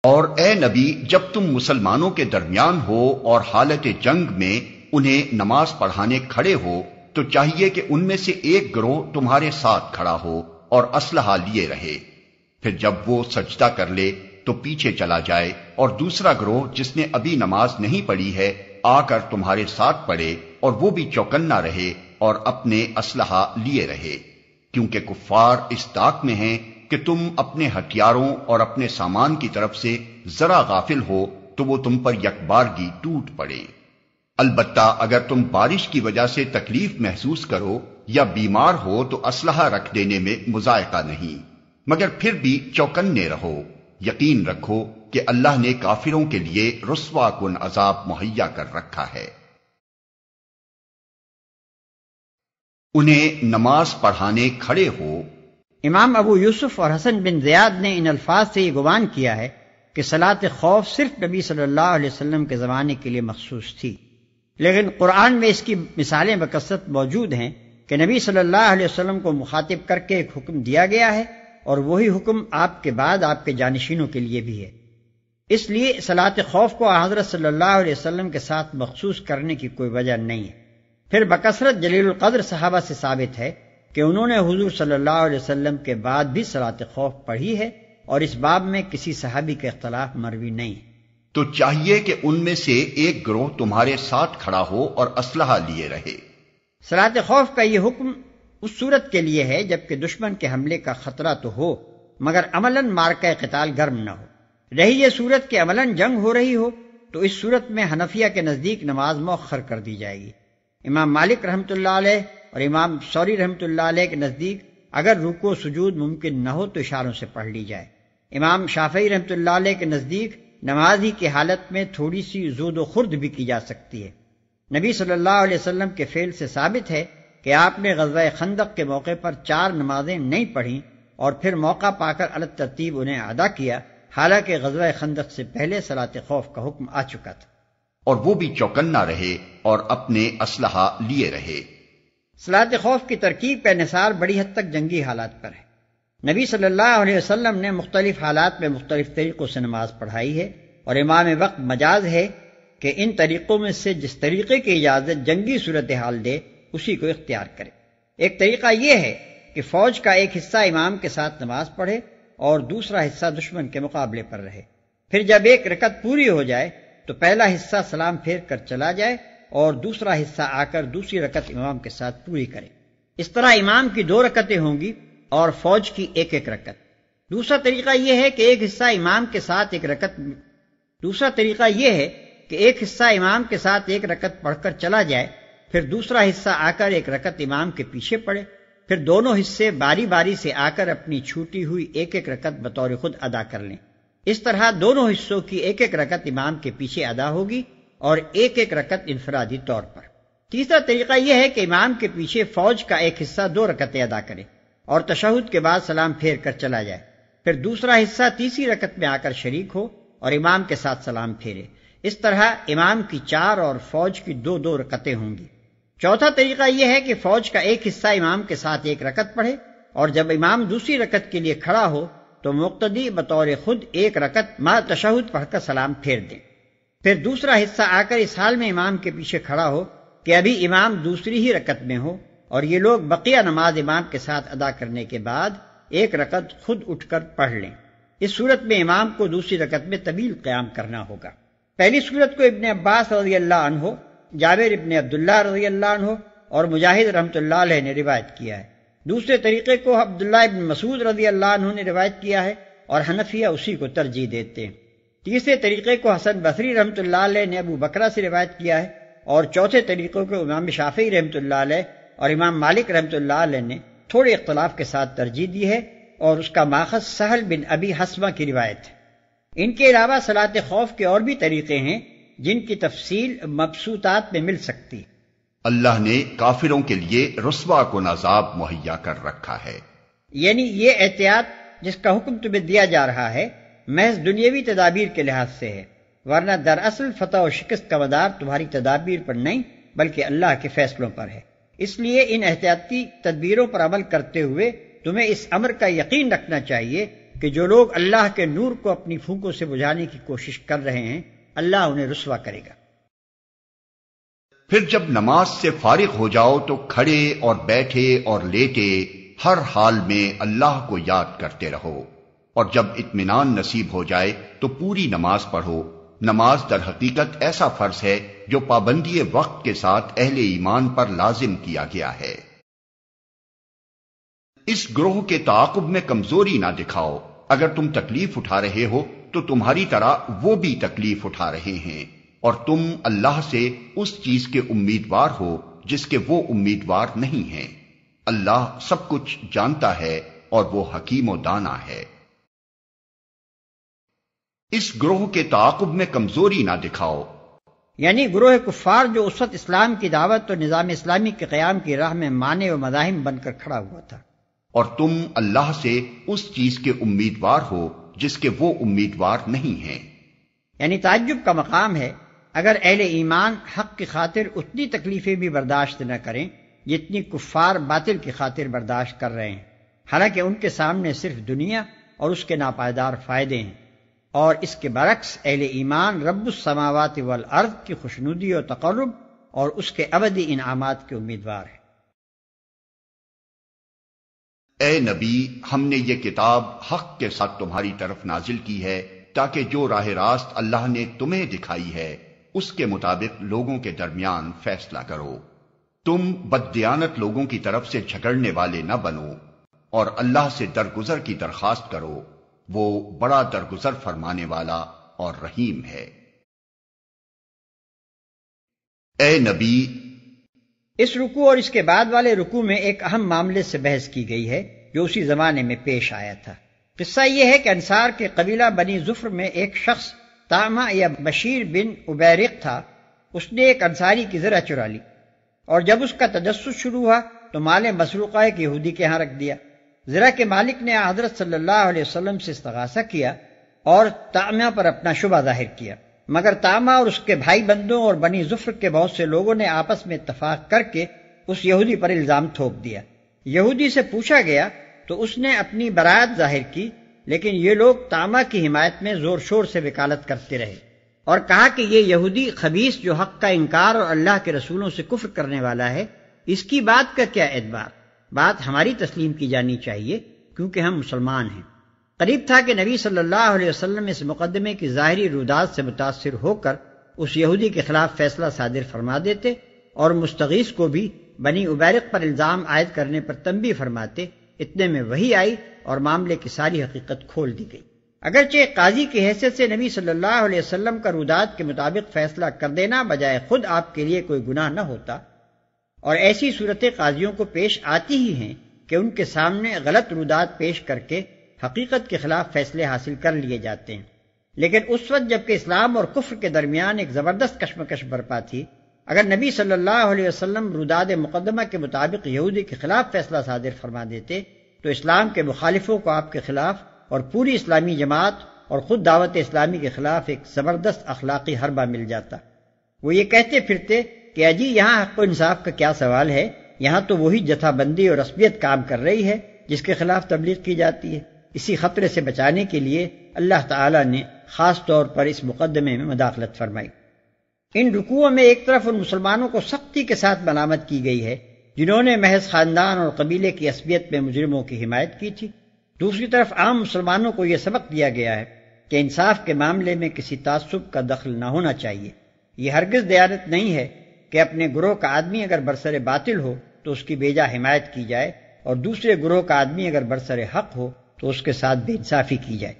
اور اے نبی، جب تم مسلمانوں کے درمیان ہو اور حالت جنگ میں انہیں نماز پڑھانے کھڑے ہو تو چاہیے کہ ان میں سے ایک گروہ تمہارے ساتھ کھڑا ہو اور اسلحہ لیے رہے، پھر جب وہ سجدہ کر لے تو پیچھے چلا جائے، اور دوسرا گروہ جس نے ابھی نماز نہیں پڑھی ہے آ کر تمہارے ساتھ پڑھے اور وہ بھی چوکنا رہے اور اپنے اسلحہ لیے رہے، کیونکہ کفار اس طاق میں ہیں کہ تم اپنے ہتھیاروں اور اپنے سامان کی طرف سے ذرا غافل ہو تو وہ تم پر یکبارگی ٹوٹ پڑے۔ البتہ اگر تم بارش کی وجہ سے تکلیف محسوس کرو یا بیمار ہو تو اسلحہ رکھ دینے میں مذائقہ نہیں، مگر پھر بھی چوکنے رہو، یقین رکھو کہ اللہ نے کافروں کے لیے رسوا کن عذاب مہیا کر رکھا ہے۔ انہیں نماز پڑھانے کھڑے ہو۔ امام ابو یوسف اور حسن بن زیاد نے ان الفاظ سے یہ گمان کیا ہے کہ صلاۃ خوف صرف نبی صلی اللہ علیہ وسلم کے زمانے کے لیے مخصوص تھی، لیکن قرآن میں اس کی مثالیں بکثرت موجود ہیں کہ نبی صلی اللہ علیہ وسلم کو مخاطب کر کے ایک حکم دیا گیا ہے، اور وہی حکم آپ کے بعد آپ کے جانشینوں کے لیے بھی ہے۔ اس لیے صلاۃ خوف کو حضرت صلی اللہ علیہ وسلم کے ساتھ مخصوص کرنے کی کوئی وجہ نہیں ہے۔ پھر بکثرت جلیل القدر صحابہ سے ثابت ہے کہ انہوں نے حضور صلی اللہ علیہ وسلم کے بعد بھی صلاۃ خوف پڑھی ہے، اور اس باب میں کسی صحابی کا اختلاف مروی نہیں ہے۔ تو چاہیے کہ ان میں سے ایک گروہ تمہارے ساتھ کھڑا ہو اور اسلحہ لیے رہے۔ صلاۃ خوف کا یہ حکم اس صورت کے لیے ہے جبکہ دشمن کے حملے کا خطرہ تو ہو مگر عملاً مارکہ قتال گرم نہ ہو۔ رہی یہ صورت کہ عملاً جنگ ہو رہی ہو تو اس صورت میں حنفیہ کے نزدیک نماز مؤخر کر دی جائے گی۔ امام مالک رحمۃ اللہ علیہ اور امام ثوری رحمۃ اللہ علیہ کے نزدیک اگر رکوع و سجود ممکن نہ ہو تو اشاروں سے پڑھ لی جائے۔ امام شافعی رحمۃ اللہ علیہ کے نزدیک نماز ہی کی حالت میں تھوڑی سی زود و خرد بھی کی جا سکتی ہے۔ نبی صلی اللہ علیہ وسلم کے فعل سے ثابت ہے کہ آپ نے غزوہ خندق کے موقع پر 4 نمازیں نہیں پڑھیں اور پھر موقع پا کر الگ ترتیب انہیں ادا کیا، حالانکہ غزوہ خندق سے پہلے صلاۃ خوف کا حکم آ چکا تھا۔ اور وہ بھی چوکنا رہے اور اپنے اسلحہ لیے رہے۔ صلاۃ خوف کی ترکیب کا انحصار بڑی حد تک جنگی حالات پر ہے۔ نبی صلی اللہ علیہ وسلم نے مختلف حالات میں مختلف طریقوں سے نماز پڑھائی ہے، اور امام وقت مجاز ہے کہ ان طریقوں میں سے جس طریقے کی اجازت جنگی صورتحال دے اسی کو اختیار کرے۔ ایک طریقہ یہ ہے کہ فوج کا ایک حصہ امام کے ساتھ نماز پڑھے اور دوسرا حصہ دشمن کے مقابلے پر رہے، پھر جب ایک رکعت پوری ہو جائے تو پہلا حصہ سلام پھیر کر چلا جائے اور دوسرا حصہ آ کر دوسری رکعت امام کے ساتھ پوری کرے۔ اس طرح امام کی 2 رکعتیں ہوں گی اور فوج کی ایک ایک رکعت۔ دوسرا طریقہ یہ ہے کہ ایک حصہ امام کے ساتھ ایک رکعت پڑھ کر چلا جائے، پھر دوسرا حصہ آ کر ایک رکعت امام کے پیچھے پڑھے، پھر دونوں حصے باری باری سے آ کر اپنی چھوٹی ہوئی ایک ایک رکعت بطور خود ادا کر لیں۔ اس طرح دونوں حصوں کی ایک ایک رکعت امام کے پیچھے ادا ہوگی اور ایک ایک رکعت انفرادی طور پر۔ تیسرا طریقہ یہ ہے کہ امام کے پیچھے فوج کا ایک حصہ 2 رکعتیں ادا کرے اور تشہد کے بعد سلام پھیر کر چلا جائے، پھر دوسرا حصہ تیسری رکعت میں آ کر شریک ہو اور امام کے ساتھ سلام پھیرے۔ اس طرح امام کی 4 اور فوج کی 2 رکعتیں ہوں گی۔ چوتھا طریقہ یہ ہے کہ فوج کا ایک حصہ امام کے ساتھ ایک رکعت پڑھے اور جب امام دوسری رکعت کے لیے کھڑا ہو تو مقتدی بطور خود ایک رکعت مع تشہد پڑھ کر سلام پھیر دیں، پھر دوسرا حصہ آ کر اس حال میں امام کے پیچھے کھڑا ہو کہ ابھی امام دوسری ہی رکعت میں ہو، اور یہ لوگ بقیہ نماز امام کے ساتھ ادا کرنے کے بعد ایک رکعت خود اٹھ کر پڑھ لیں۔ اس صورت میں امام کو دوسری رکعت میں طویل قیام کرنا ہوگا۔ پہلی صورت کو ابن عباس رضی اللہ عنہ، جابر ابن عبداللہ رضی اللہ عنہ اور مجاہد رحمۃ اللہ علیہ نے روایت کیا ہے۔ دوسرے طریقے کو عبداللہ ابن مسعود رضی اللہ عنہ نے روایت کیا ہے اور حنفیہ اسی کو ترجیح دیتے ہیں۔ تیسرے طریقے کو حسن بصری رحمۃ اللہ علیہ نے ابو بکرہ سے روایت کیا ہے، اور چوتھے طریقے کو امام شافعی رحمۃ اللہ علیہ اور امام مالک رحمۃ اللہ علیہ نے تھوڑے اختلاف کے ساتھ ترجیح دی ہے، اور اس کا ماخذ سہل بن ابی حسمہ کی روایت ہے۔ ان کے علاوہ صلاۃ خوف کے اور بھی طریقے ہیں جن کی تفصیل مبسوطات میں مل سکتی۔ اللہ نے کافروں کے لیے رسوا کن عذاب مہیا کر رکھا ہے، یعنی یہ احتیاط جس کا حکم تمہیں دیا جا رہا ہے محض دنیاوی تدابیر کے لحاظ سے ہے، ورنہ دراصل فتح و شکست کا مدار تمہاری تدابیر پر نہیں بلکہ اللہ کے فیصلوں پر ہے۔ اس لیے ان احتیاطی تدبیروں پر عمل کرتے ہوئے تمہیں اس امر کا یقین رکھنا چاہیے کہ جو لوگ اللہ کے نور کو اپنی پھونکوں سے بجھانے کی کوشش کر رہے ہیں اللہ انہیں رسوا کرے گا۔ پھر جب نماز سے فارغ ہو جاؤ تو کھڑے اور بیٹھے اور لیٹے ہر حال میں اللہ کو یاد کرتے رہو، اور جب اطمینان نصیب ہو جائے تو پوری نماز پڑھو۔ نماز در حقیقت ایسا فرض ہے جو پابندی وقت کے ساتھ اہل ایمان پر لازم کیا گیا ہے۔ اس گروہ کے تعاقب میں کمزوری نہ دکھاؤ، اگر تم تکلیف اٹھا رہے ہو تو تمہاری طرح وہ بھی تکلیف اٹھا رہے ہیں، اور تم اللہ سے اس چیز کے امیدوار ہو جس کے وہ امیدوار نہیں ہیں۔ اللہ سب کچھ جانتا ہے اور وہ حکیم و دانا ہے۔ اس گروہ کے تعاقب میں کمزوری نہ دکھاؤ، یعنی گروہ کفار جو اس وقت اسلام کی دعوت اور نظام اسلامی کے قیام کی راہ میں مانع و مزاحم بن کر کھڑا ہوا تھا، اور تم اللہ سے اس چیز کے امیدوار ہو جس کے وہ امیدوار نہیں ہیں۔ یعنی تعجب کا مقام ہے اگر اہل ایمان حق کی خاطر اتنی تکلیفیں بھی برداشت نہ کریں جتنی کفار باطل کی خاطر برداشت کر رہے ہیں، حالانکہ ان کے سامنے صرف دنیا اور اس کے ناپائیدار فائدے ہیں، اور اس کے برعکس اہل ایمان رب السماوات والارض کی خوشنودی و تقرب اور اس کے ابدی انعامات کے امیدوار ہیں۔ اے نبی، ہم نے یہ کتاب حق کے ساتھ تمہاری طرف نازل کی ہے تاکہ جو راہ راست اللہ نے تمہیں دکھائی ہے اس کے مطابق لوگوں کے درمیان فیصلہ کرو۔ تم بددیانت لوگوں کی طرف سے جھگڑنے والے نہ بنو، اور اللہ سے درگزر کی درخواست کرو، وہ بڑا درگزر فرمانے والا اور رحیم ہے۔ اے نبی، اس رکوع اور اس کے بعد والے رکوع میں ایک اہم معاملے سے بحث کی گئی ہے جو اسی زمانے میں پیش آیا تھا۔ قصہ یہ ہے کہ انصار کے قبیلہ بنی ظفر میں ایک شخص طعمہ یا بشیر بن عبیرق تھا۔ اس نے ایک انصاری کی زرہ چرا لی، اور جب اس کا تجسس شروع ہوا تو مال مسروقہ ایک یہودی کے ہاں رکھ دیا۔ زرہ کے مالک نے حضرت صلی اللہ علیہ وسلم سے استغاثہ کیا اور طعمہ پر اپنا شبہ ظاہر کیا، مگر طعمہ اور اس کے بھائی بندوں اور بنی ظفر کے بہت سے لوگوں نے آپس میں اتفاق کر کے اس یہودی پر الزام تھوپ دیا۔ یہودی سے پوچھا گیا تو اس نے اپنی برات ظاہر کی، لیکن یہ لوگ طعمہ کی حمایت میں زور شور سے وکالت کرتے رہے اور کہا کہ یہ یہودی خبیث جو حق کا انکار اور اللہ کے رسولوں سے کفر کرنے والا ہے، اس کی بات کا کیا اعتبار؟ بات ہماری تسلیم کی جانی چاہیے کیونکہ ہم مسلمان ہیں۔ قریب تھا کہ نبی صلی اللہ علیہ وسلم اس مقدمے کی ظاہری رودات سے متاثر ہو کر اس یہودی کے خلاف فیصلہ صادر فرما دیتے اور مستغیث کو بھی بنی عبیرق پر الزام عائد کرنے پر تنبیہ فرماتے۔ اتنے میں وحی آئی اور معاملے کی ساری حقیقت کھول دی گئی۔ اگرچہ ایک قاضی کی حیثیت سے نبی صلی اللہ علیہ وسلم کا رودات کے مطابق فیصلہ کر دینا بجائے خود آپ کے لیے کوئی گناہ نہ ہوتا، اور ایسی صورتیں قاضیوں کو پیش آتی ہی ہیں کہ ان کے سامنے غلط رودات پیش کر کے حقیقت کے خلاف فیصلے حاصل کر لیے جاتے ہیں، لیکن اس وقت جبکہ اسلام اور کفر کے درمیان ایک زبردست کشمکش برپا تھی، اگر نبی صلی اللہ علیہ وسلم روداد مقدمہ کے مطابق یہودی کے خلاف فیصلہ صادر فرما دیتے تو اسلام کے مخالفوں کو آپ کے خلاف اور پوری اسلامی جماعت اور خود دعوت اسلامی کے خلاف ایک زبردست اخلاقی حربہ مل جاتا۔ وہ یہ کہتے پھرتے کہ اجی یہاں حق و انصاف کا کیا سوال ہے، یہاں تو وہی جتھا بندی اور عصبیت کام کر رہی ہے جس کے خلاف تبلیغ کی جاتی ہے۔ اسی خطرے سے بچانے کے لیے اللہ تعالیٰ نے خاص طور پر اس مقدمے میں مداخلت فرمائی۔ ان رکوعوں میں ایک طرف ان مسلمانوں کو سختی کے ساتھ ملامت کی گئی ہے جنہوں نے محض خاندان اور قبیلے کی عصبیت میں مجرموں کی حمایت کی تھی، دوسری طرف عام مسلمانوں کو یہ سبق دیا گیا ہے کہ انصاف کے معاملے میں کسی تعصب کا دخل نہ ہونا چاہیے۔ یہ ہرگز دیانت نہیں ہے کہ اپنے گروہ کا آدمی اگر برسر باطل ہو تو اس کی بیجا حمایت کی جائے اور دوسرے گروہ کا آدمی اگر برسر حق ہو تو اس کے ساتھ بے انصافی کی جائے۔